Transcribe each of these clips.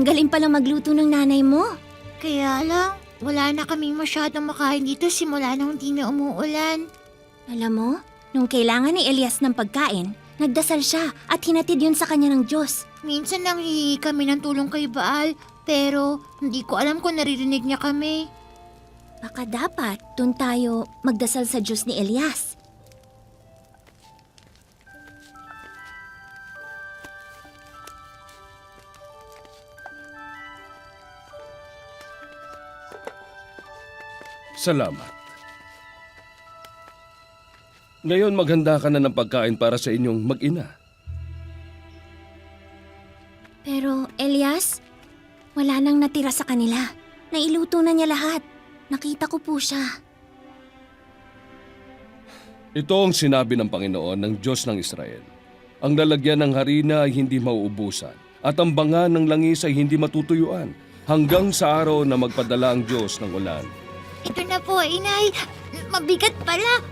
Ang galing palang magluto ng nanay mo. Kaya lang, wala na kaming masyadong makain dito simula nung hindi na umuulan. Alam mo, nung kailangan ni Elias ng pagkain, nagdasal siya at hinatid yun sa kanya ng Diyos. Minsan nang hihingi kami ng tulong kay Baal, pero hindi ko alam kung naririnig niya kami. Baka dapat dun tayo magdasal sa Diyos ni Elias. Salamat. Ngayon maghanda ka na ng pagkain para sa inyong mag-ina. Pero Elias, wala nang natira sa kanila. Nailuto na niya lahat. Nakita ko po siya. Ito ang sinabi ng Panginoon ng Diyos ng Israel. Ang lalagyan ng harina ay hindi mauubusan at ang banga ng langis ay hindi matutuyuan hanggang sa araw na magpadala ang Diyos ng ulan. Ito na po, Inay. Mabigat pala.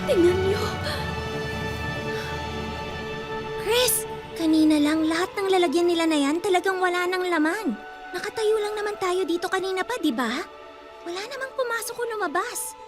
Tingnan niyo. Chris, kanina lang lahat ng lalagyan nila na yan talagang wala nang laman. Nakatayo lang naman tayo dito kanina pa, di ba? Wala namang pumasok o lumabas.